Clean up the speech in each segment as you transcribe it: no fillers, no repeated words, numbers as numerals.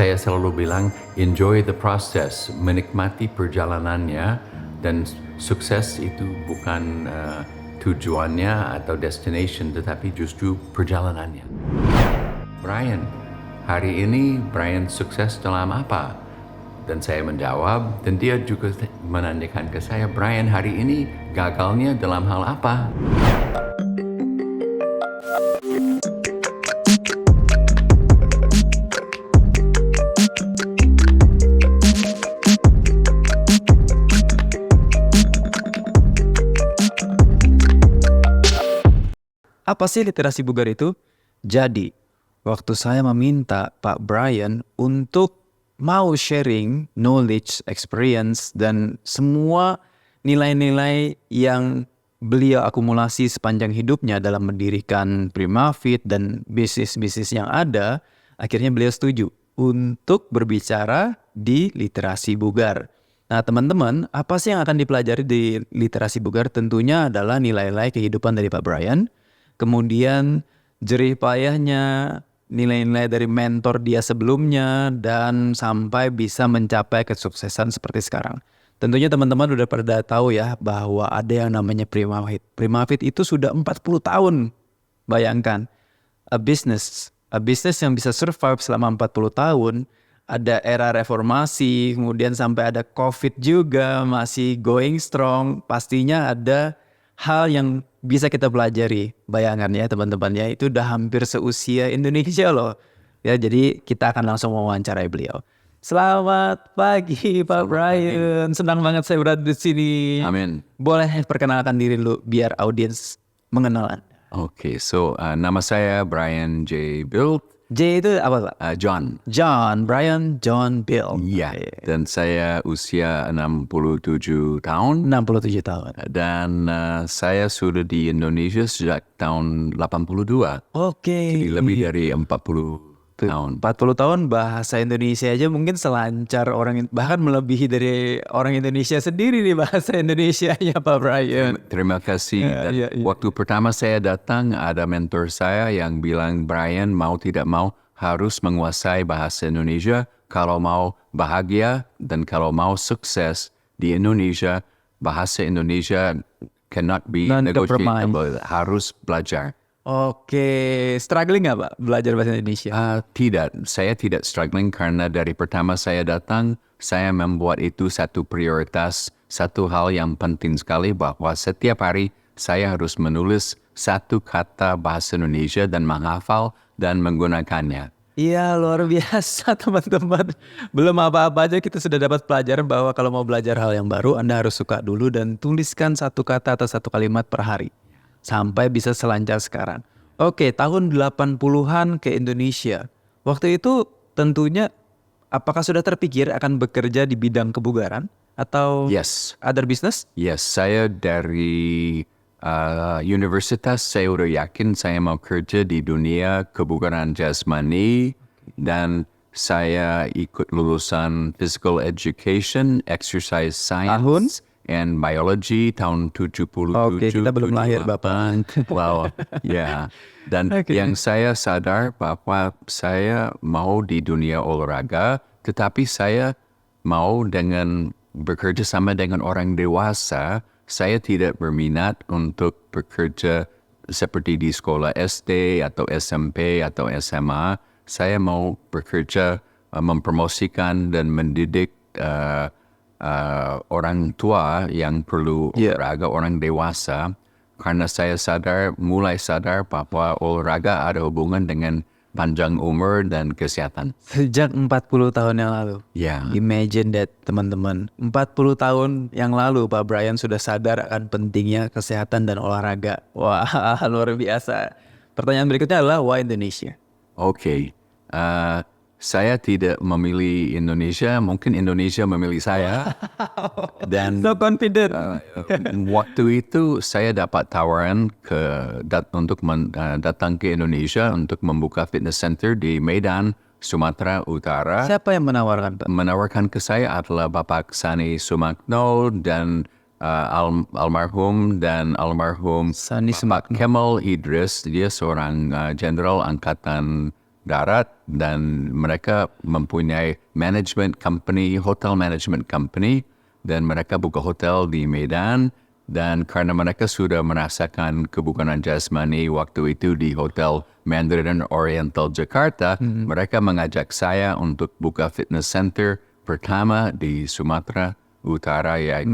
saya selalu bilang, enjoy the process, menikmati perjalanannya, dan sukses itu bukan tujuannya atau destination, tetapi justru perjalanannya. Brian, hari ini Brian sukses dalam apa? Dan saya menjawab, dan dia juga menanyakan ke saya, Brian hari ini gagalnya dalam hal apa? Apa sih literasi bugar itu? Jadi, waktu saya meminta Pak Brian untuk mau sharing knowledge, experience, dan semua nilai-nilai yang beliau akumulasi sepanjang hidupnya dalam mendirikan Primavit dan bisnis-bisnis yang ada, akhirnya beliau setuju untuk berbicara di literasi bugar. Nah teman-teman, apa sih yang akan dipelajari di literasi bugar? Tentunya adalah nilai-nilai kehidupan dari Pak Brian, kemudian jerih payahnya, nilai-nilai dari mentor dia sebelumnya, dan sampai bisa mencapai kesuksesan seperti sekarang. Tentunya teman-teman udah pada tahu ya bahwa ada yang namanya Primavit. Primavit itu sudah 40 tahun. Bayangkan, a business yang bisa survive selama 40 tahun, ada era reformasi, kemudian sampai ada COVID juga, masih going strong, pastinya ada hal yang bisa kita pelajari. Bayangan ya teman-teman ya, itu udah hampir seusia Indonesia loh. Ya, jadi kita akan langsung mewawancarai beliau. Selamat pagi Pak Brian, senang banget saya berada di sini. Amin. Boleh perkenalkan diri dulu biar audiens mengenal Anda. Oke, so nama saya Brian J. Bill. J itu apa Pak? John. Brian John Bill. Iya, dan saya usia 67 tahun. 67 tahun. Dan saya sudah di Indonesia sejak tahun 82. Oke. Jadi lebih dari 40 tahun. 40 tahun bahasa Indonesia aja mungkin selancar orang, bahkan melebihi dari orang Indonesia sendiri nih bahasa Indonesia ya Pak Brian. Terima kasih. Iya. Waktu pertama saya datang ada mentor saya yang bilang, Brian mau tidak mau harus menguasai bahasa Indonesia kalau mau bahagia dan kalau mau sukses di Indonesia. Bahasa Indonesia cannot be negotiable, harus belajar. Oke, struggling nggak Pak belajar bahasa Indonesia? Tidak, saya tidak struggling karena dari pertama saya datang, saya membuat itu satu prioritas, satu hal yang penting sekali bahwa setiap hari saya harus menulis satu kata bahasa Indonesia dan menghafal dan menggunakannya. Iya, luar biasa teman-teman. Belum apa-apa aja kita sudah dapat pelajaran bahwa kalau mau belajar hal yang baru, Anda harus suka dulu dan tuliskan satu kata atau satu kalimat per hari. Sampai bisa selancar sekarang. Oke, tahun 80-an ke Indonesia. Waktu itu tentunya apakah sudah terpikir akan bekerja di bidang kebugaran? Atau other business? Yes, saya dari universitas, saya udah yakin saya mau kerja di dunia kebugaran jasmani. Dan saya ikut lulusan physical education, exercise science, and biology tahun 77. Oke, kita belum lahir Bapak. Wow, ya. Dan yang saya sadar bahwa saya mau di dunia olahraga, tetapi saya mau dengan bekerja sama dengan orang dewasa. Saya tidak berminat untuk bekerja seperti di sekolah SD atau SMP atau SMA. Saya mau bekerja mempromosikan dan mendidik orang tua yang perlu olahraga, orang dewasa, karena saya mulai sadar bahwa olahraga ada hubungan dengan panjang umur dan kesehatan. Sejak 40 tahun yang lalu. Imagine that teman-teman. 40 tahun yang lalu Pak Brian sudah sadar akan pentingnya kesehatan dan olahraga. Wah, luar biasa. Pertanyaan berikutnya adalah why Indonesia? Oke. Saya tidak memilih Indonesia, mungkin Indonesia memilih saya. Dan so confident. Waktu itu saya dapat tawaran untuk datang ke Indonesia untuk membuka fitness center di Medan, Sumatera Utara. Siapa yang menawarkan Pak? Menawarkan ke saya adalah Bapak Sani Sumakno dan almarhum Sani Sumakno. Kemal Idris. Dia seorang jenderal angkatan darat, dan mereka mempunyai hotel management company, dan mereka buka hotel di Medan. Dan karena mereka sudah merasakan kebugaran jasmani waktu itu di Hotel Mandarin Oriental Jakarta, mereka mengajak saya untuk buka fitness center pertama di Sumatera Utara, yaitu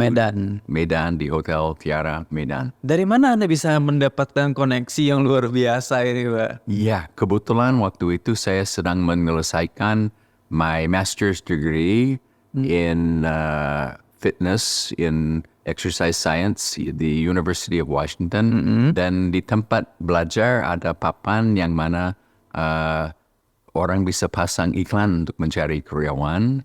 Medan di Hotel Tiara Medan. Dari mana Anda bisa mendapatkan koneksi yang luar biasa ini, Pak? Ya, kebetulan waktu itu saya sedang menyelesaikan my master's degree in fitness in exercise science di University of Washington, dan di tempat belajar ada papan yang mana orang bisa pasang iklan untuk mencari karyawan,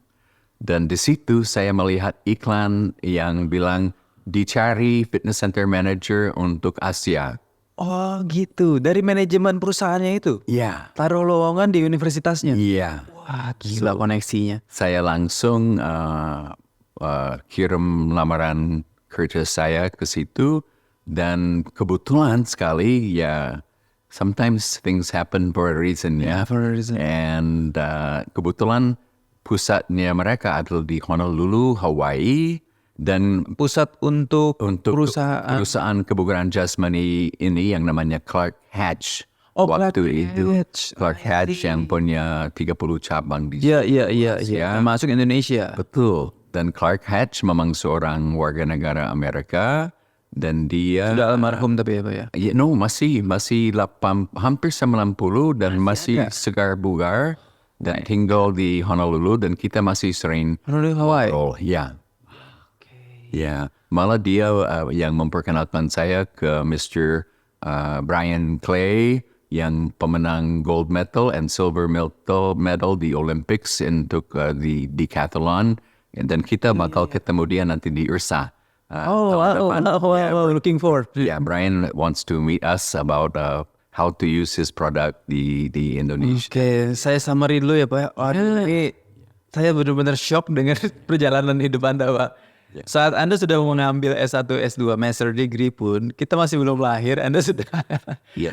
dan di situ saya melihat iklan yang bilang dicari fitness center manager untuk Asia. Oh gitu, dari manajemen perusahaannya itu? Iya. Taruh lowongan di universitasnya? Iya. Wah gila koneksinya. Saya langsung kirim lamaran kerja saya ke situ, dan kebetulan sekali ya, sometimes things happen for a reason ya. For a reason. And kebetulan pusatnya mereka adalah di Honolulu, Hawaii, dan Pusat untuk perusahaan kebugaran jasmani ini yang namanya Clark Hatch. Oh, Waktu itu Hatch. Clark Hatch yang punya 30 cabang di Iya. Masuk Indonesia. Betul. Dan Clark Hatch memang seorang warga negara Amerika, dan dia Sudah almarhum tapi ya Pak ya? masih hampir 90 dan masih segar bugar, dan tinggal di Honolulu, dan kita masih sering Honolulu, Hawaii. ya. Ya, malah dia yang memperkenalkan saya ke Mr. Brian Clay, yang pemenang gold medal and silver medal di Olympics untuk di decathlon. Dan kita bakal ketemu dia nanti di IRSA. Tahun depan. Looking forward. Yeah, Brian wants to meet us about how to use his product di Indonesia. Oke, saya summary dulu ya Pak. Ini saya benar-benar shock dengan perjalanan hidup Anda Pak. Saat Anda sudah mengambil S1, S2, Master Degree pun, kita masih belum lahir, Anda sudah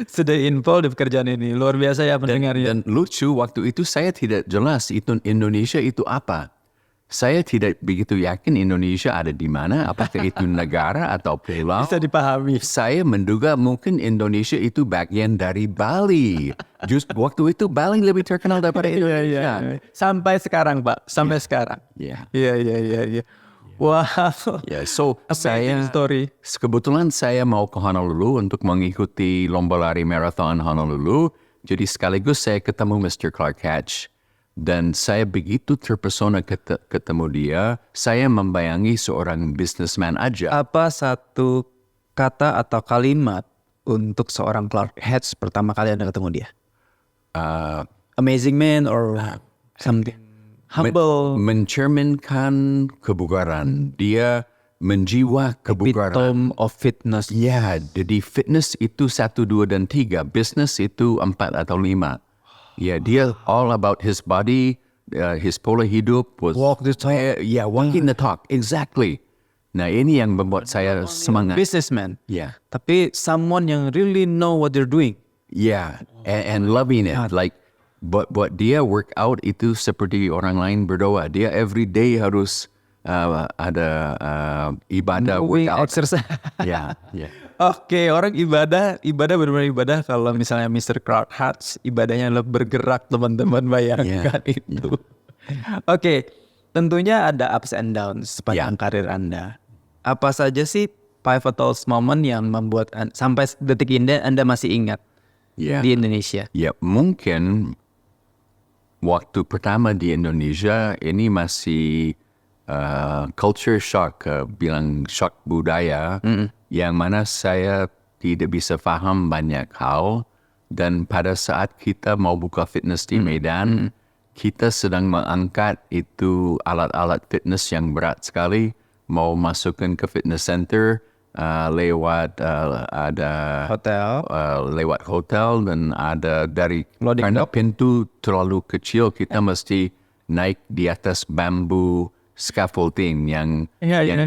sudah involved di pekerjaan ini. Luar biasa ya pendengarnya. Dan lucu, waktu itu saya tidak jelas itu Indonesia itu apa. Saya tidak begitu yakin Indonesia ada di mana, apakah itu negara atau pulau. Bisa dipahami. Saya menduga mungkin Indonesia itu bagian dari Bali. Just waktu itu Bali lebih terkenal daripada Indonesia. Sampai sekarang Pak, sampai sekarang. Iya. Iya. Wow. Ya, so saya story. kebetulan saya mau ke Honolulu untuk mengikuti lomba lari marathon Honolulu. Jadi sekaligus saya ketemu Mr. Clark Hatch. Dan saya begitu terpesona ketemu dia, saya membayangi seorang businessman aja. Apa satu kata atau kalimat untuk seorang Clark Hatch pertama kali Anda ketemu dia? Amazing man or something? Humble. Mencerminkan kebugaran. Dia menjiwa kebugaran. Epitome of fitness. Ya, jadi fitness itu 1, 2, dan 3. Business itu 4 atau 5. Ya, dia all about his body, his pola hidup was Walk the talk. Walking the talk, exactly. Nah, ini yang membuat saya semangat. Businessman. Ya, Tapi someone yang really know what they're doing. ya, and loving it. Like, buat dia workout itu seperti orang lain berdoa. Dia every day harus ada ibadah workout. Exercise. Ya. Oke, orang ibadah benar-benar ibadah. Kalau misalnya Mr. Clark Hatch, ibadahnya adalah bergerak, teman-teman bayangkan itu. Oke, tentunya ada ups and downs sepanjang karir Anda. Apa saja sih pivotal moment yang membuat sampai detik ini Anda masih ingat di Indonesia? Ya, mungkin waktu pertama di Indonesia ini masih culture shock, bilang shock budaya, yang mana saya tidak bisa paham banyak hal. Dan pada saat kita mau buka fitness di Medan, kita sedang mengangkat itu alat-alat fitness yang berat sekali, mau masukkan ke fitness center lewat ada Hotel. lewat hotel, dan ada dari Loading karena dock. pintu terlalu kecil, kita mesti naik di atas bambu scaffolding yang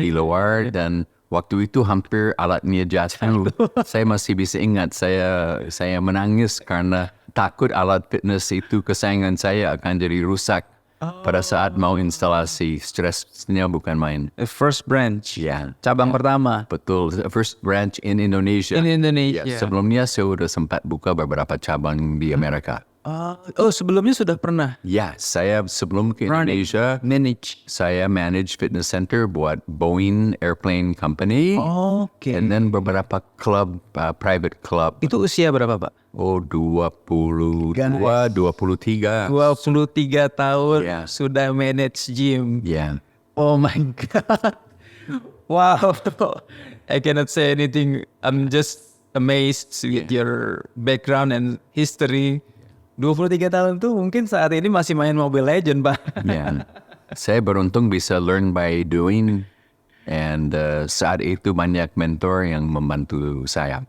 di luar, dan waktu itu hampir alatnya jatuh. Saya masih bisa ingat, saya menangis karena takut alat fitness itu kesayangan saya akan jadi rusak pada saat mau instalasi. Stresnya bukan main. First branch. Ya, Cabang pertama. betul. First branch in Indonesia. In Indonesia. Ya, sebelumnya saya sudah sempat buka beberapa cabang di Amerika. Oh, sebelumnya sudah pernah Ya, saya sebelum ke Indonesia, manage. saya manage fitness center buat Boeing Airplane Company. Oke. And then beberapa club, private club. Itu usia berapa, Pak? Oh, 22, 23. 23 tahun Yeah. sudah manage gym. Ya, Oh my God. Wow. I cannot say anything. I'm just amazed with your background and history. 23 tahun tuh mungkin saat ini masih main Mobile Legend, Pak. ya. Saya beruntung bisa learn by doing. And saat itu banyak mentor yang membantu saya.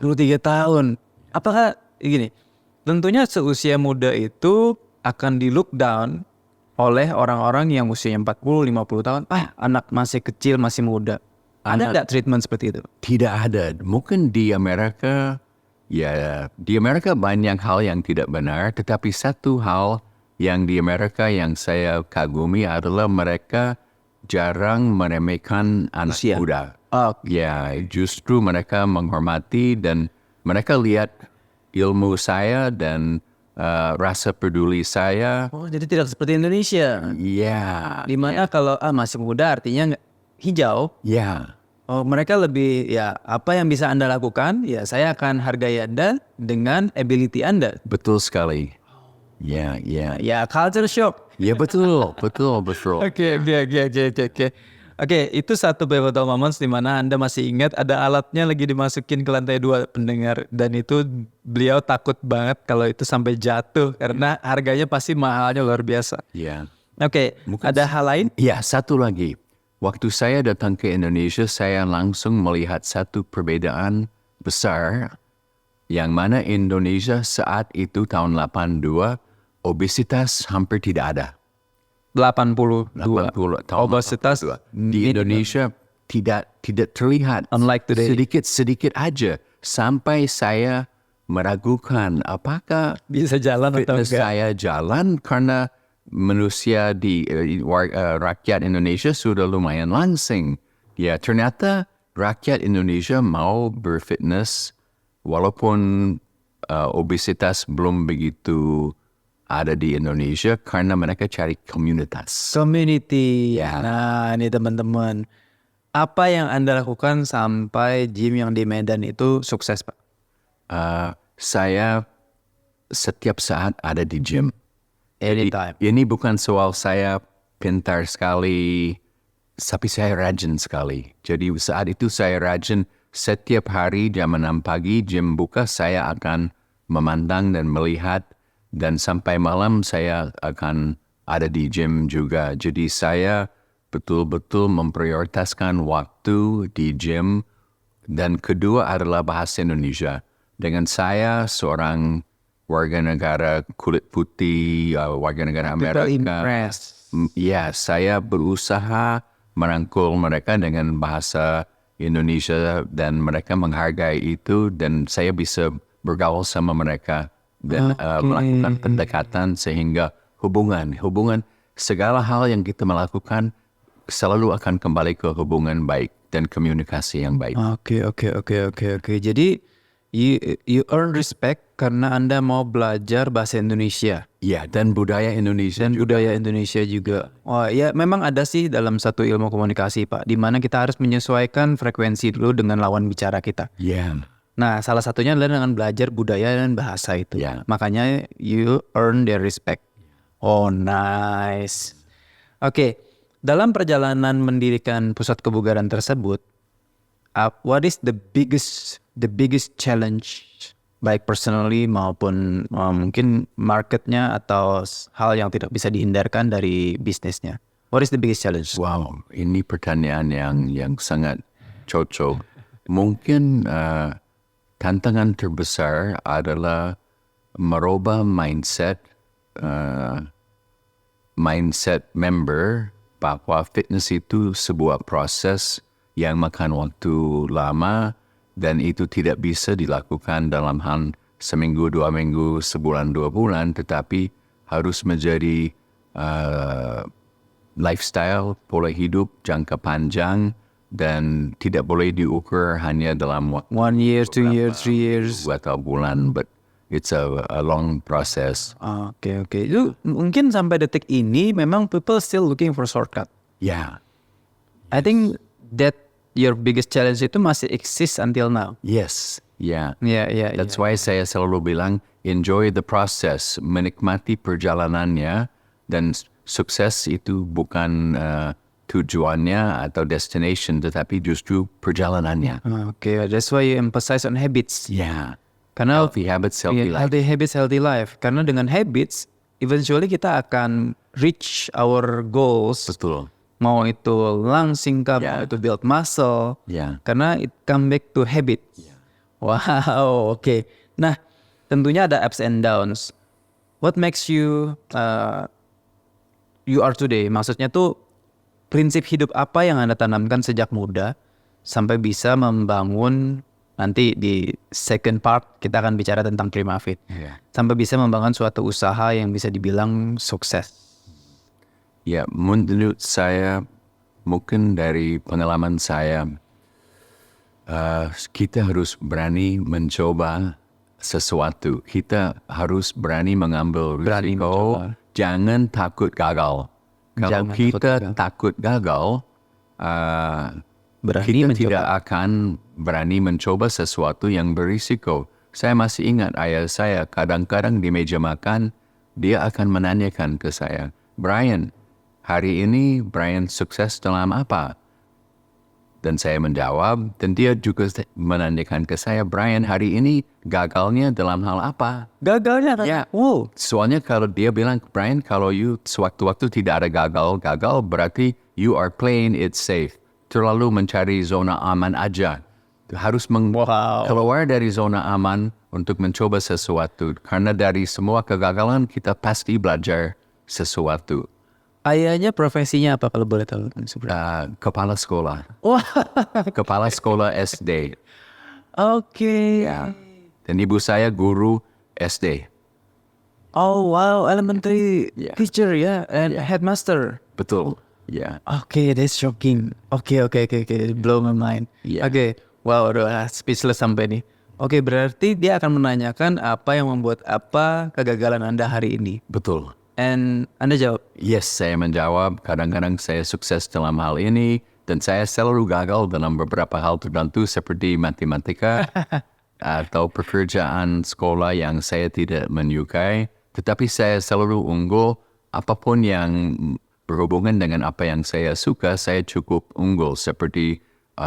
23 tahun. Apakah gini? Tentunya seusia muda itu akan di look down oleh orang-orang yang usianya 40, 50 tahun. Anak masih kecil, masih muda. Ada nggak treatment seperti itu? Tidak ada. Mungkin di Amerika, ya di Amerika banyak hal yang tidak benar. Tetapi satu hal yang di Amerika yang saya kagumi adalah mereka jarang meremehkan anak Usia. muda. Oh, Ya, justru mereka menghormati dan mereka lihat ilmu saya dan rasa peduli saya. oh, jadi tidak seperti Indonesia. Ya, Di mana kalau masih muda artinya hijau. ya, Oh, mereka lebih ya apa yang bisa Anda lakukan, ya saya akan hargai Anda dengan ability Anda. betul sekali. Ya, ya, Ya, culture shock. ya betul, betul, betul. Oke. Oke, itu satu pivotal moments di mana Anda masih ingat ada alatnya lagi dimasukin ke lantai 2 pendengar, dan itu beliau takut banget kalau itu sampai jatuh karena harganya pasti mahalnya luar biasa. Ya. Oke, ada hal lain? Ya, satu lagi. Waktu saya datang ke Indonesia, saya langsung melihat satu perbedaan besar yang mana Indonesia saat itu tahun 82, obesitas hampir tidak ada. 82. 80 tahun Obesitas 82. Di Indonesia tidak terlihat. Unlike today. Sedikit aja. Sampai saya meragukan apakah Bisa jalan atau fitness enggak? saya jalan karena manusia di rakyat Indonesia sudah lumayan langsing. Ya, ternyata rakyat Indonesia mau berfitness walaupun obesitas belum begitu ada di Indonesia karena mereka cari komunitas. Community. Ya. Nah, ini teman-teman. Apa yang Anda lakukan sampai gym yang di Medan itu sukses, Pak? Saya setiap saat ada di gym. Anytime. Ini bukan soal saya pintar sekali, tapi saya rajin sekali. Jadi saat itu saya rajin setiap hari jam 6 pagi, gym buka, saya akan memandang dan melihat. Dan sampai malam saya akan ada di gym juga. Jadi saya betul-betul memprioritaskan waktu di gym. Dan kedua adalah bahasa Indonesia. Dengan saya seorang warga negara kulit putih, warga negara Amerika. impressed. Ya, saya berusaha merangkul mereka dengan bahasa Indonesia dan mereka menghargai itu dan saya bisa bergaul sama mereka dan melakukan pendekatan sehingga hubungan segala hal yang kita melakukan selalu akan kembali ke hubungan baik dan komunikasi yang baik. Oke. Jadi you earn respect karena Anda mau belajar bahasa Indonesia Ya, dan budaya Indonesia dan budaya Indonesia juga. Oh ya, memang ada sih dalam satu ilmu komunikasi, Pak, di mana kita harus menyesuaikan frekuensi dulu dengan lawan bicara kita. Ya, Nah, salah satunya adalah dengan belajar budaya dan bahasa itu. Ya. Makanya you earn their respect. Oh, nice. Oke, dalam perjalanan mendirikan pusat kebugaran tersebut, what is the biggest challenge, baik personally maupun mungkin marketnya atau hal yang tidak bisa dihindarkan dari bisnisnya? What is the biggest challenge? wow, ini pertanyaan yang sangat cocok. Mungkin tantangan terbesar adalah merubah mindset member bahwa fitness itu sebuah proses yang makan waktu lama dan itu tidak bisa dilakukan dalam seminggu, 2 minggu, sebulan, 2 bulan, tetapi harus menjadi lifestyle, pola hidup jangka panjang dan tidak boleh diukur hanya dalam waktu 1 year, 2 years, 3 years. atau bulan, but it's a long process. Oke. Itu mungkin sampai detik ini memang people still looking for shortcut. Yeah. I think that your biggest challenge itu masih exist until now. Yes. Yeah. Yeah. That's why saya selalu bilang enjoy the process, menikmati perjalanannya, dan sukses itu bukan tujuannya atau destination, tetapi justru perjalanannya. Oke, that's why you emphasize on habits. Yeah. Karena Healthy habits, healthy life. healthy habits, healthy life. Karena dengan habits, eventually kita akan reach our goals. Betul. Mau itu lung singkat, mau itu build muscle. Yeah. Karena it come back to habit. Wow, oke. Nah, tentunya ada ups and downs. What makes you you are today? Maksudnya tuh prinsip hidup apa yang Anda tanamkan sejak muda sampai bisa membangun, nanti di second part kita akan bicara tentang Primafit. Yeah. Sampai bisa membangun suatu usaha yang bisa dibilang sukses. Ya, menurut saya, mungkin dari pengalaman saya, kita harus berani mencoba sesuatu. Kita harus berani mengambil risiko. Jangan takut gagal. Kalau kita takut gagal, kita tidak akan berani mencoba sesuatu yang berisiko. Saya masih ingat ayah saya kadang-kadang di meja makan, dia akan menanyakan ke saya, Brian, hari ini Brian sukses dalam apa? Dan saya menjawab, dan dia juga menanyakan ke saya, Brian, hari ini gagalnya dalam hal apa? Gagalnya kan? Ya, soalnya kalau dia bilang, Brian, kalau you sewaktu-waktu tidak ada gagal berarti you are playing it safe. Terlalu mencari zona aman aja. Harus keluar dari zona aman untuk mencoba sesuatu. Karena dari semua kegagalan kita pasti belajar sesuatu. Ayahnya profesinya apa kalau boleh tahu? Kepala sekolah. Wah. Kepala sekolah SD. Oke. Ya. Dan ibu saya guru SD. Oh wow, elementary teacher ya, and headmaster. Betul. Ya. Oke, that's shocking. Oke, blow my mind. Yeah. Oke, wow, udah speechless sampai nih. Oke, berarti dia akan menanyakan apa yang membuat apa kegagalan Anda hari ini. Betul. And Anda jawab? Yes, saya menjawab. Kadang-kadang saya sukses dalam hal ini, dan saya selalu gagal dalam beberapa hal tertentu seperti matematika atau pekerjaan sekolah yang saya tidak menyukai. Tetapi saya selalu unggul. Apapun yang berhubungan dengan apa yang saya suka, saya cukup unggul. Seperti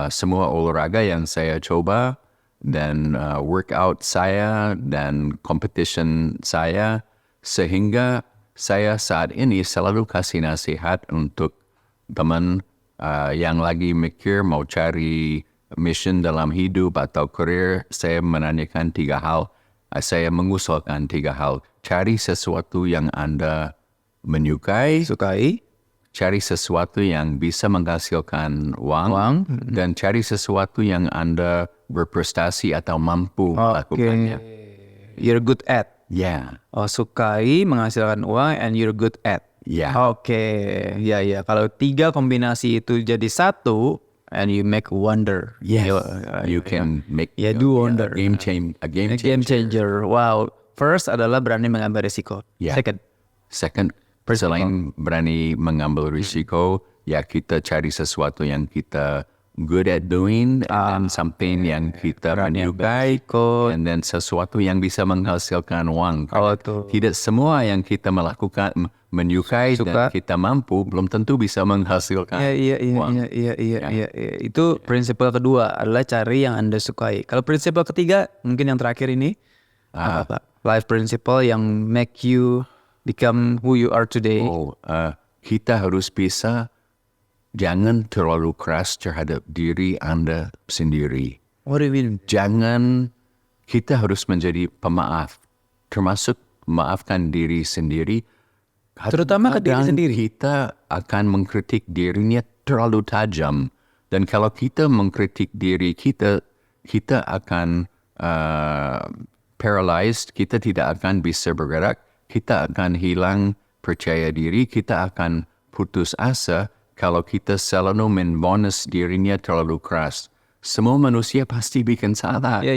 semua olahraga yang saya coba, dan workout saya, dan competition saya, sehingga saya saat ini selalu kasih nasihat untuk teman yang lagi mikir mau cari mission dalam hidup atau karir. Saya menanyakan 3 hal. Saya mengusulkan 3 hal. Cari sesuatu yang Anda menyukai. Cari sesuatu yang bisa menghasilkan uang. Dan cari sesuatu yang Anda berprestasi atau mampu melakukannya. You're good at. Yeah. Oh, sukai, menghasilkan uang, and you're good at. Yeah. Oke, ya. Kalau 3 kombinasi itu jadi 1, and you make wonder. Yes. You can make do wonder. A game changer. Wow. First adalah berani mengambil risiko. Yeah. Second, selain berani mengambil risiko, ya kita cari sesuatu yang kita good at doing, and something yang kita menyukai, and then sesuatu yang bisa menghasilkan uang. Tidak semua yang kita melakukan menyukai dan kita mampu belum tentu bisa menghasilkan uang. Iya. Itu prinsipal kedua adalah cari yang Anda sukai. Kalau prinsipal ketiga mungkin yang terakhir ini apa? Life principle yang make you become who you are today. Kita harus bisa. Jangan terlalu keras terhadap diri Anda sendiri. What do you mean? Kita harus menjadi pemaaf. Termasuk memaafkan diri sendiri. Terutama ke diri sendiri. Kita akan mengkritik dirinya terlalu tajam. Dan kalau kita mengkritik diri kita, kita akan paralyzed, kita tidak akan bisa bergerak, kita akan hilang percaya diri, kita akan putus asa kalau kita selalu membonus dirinya terlalu keras. Semua manusia pasti bikin salah. Ya.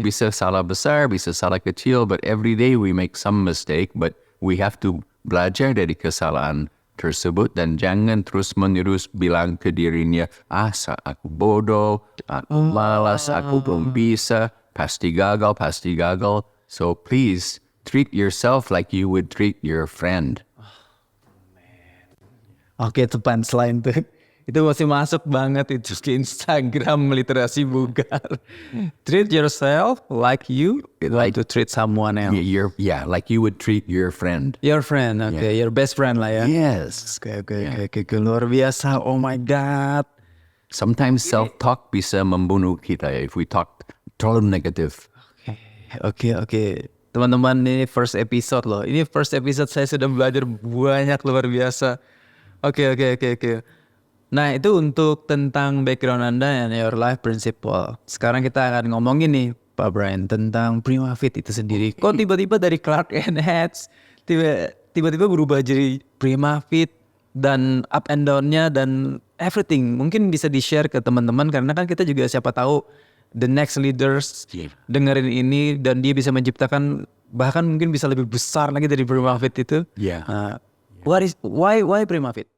Bisa salah besar, bisa salah kecil, but every day we make some mistake, but we have to belajar dari kesalahan tersebut dan jangan terus-menerus bilang ke dirinya, aku bodoh, aku malas, aku belum bisa, pasti gagal. So please, treat yourself like you would treat your friend. Oke, itu punchline tuh. Itu masih masuk banget itu ke Instagram literasi bugar. Treat yourself like you like to treat someone else. Like you would treat your friend. Your friend, your best friend lah ya. Yes. Oke, luar biasa. Oh my God. Sometimes self-talk bisa membunuh kita if we talk terlalu negatif. Oke. Teman-teman, ini first episode loh. Ini first episode saya sudah belajar banyak luar biasa. Oke. Nah, itu untuk tentang background Anda and your life principle. Sekarang kita akan ngomongin nih, Pak Brian, tentang Primafit itu sendiri. Kok tiba-tiba dari Clark and Hats, tiba-tiba berubah jadi Primafit dan up and down-nya dan everything. Mungkin bisa di-share ke teman-teman karena kan kita juga siapa tahu the next leaders dengerin ini dan dia bisa menciptakan bahkan mungkin bisa lebih besar lagi dari Primafit itu. Yeah. Why Primafit?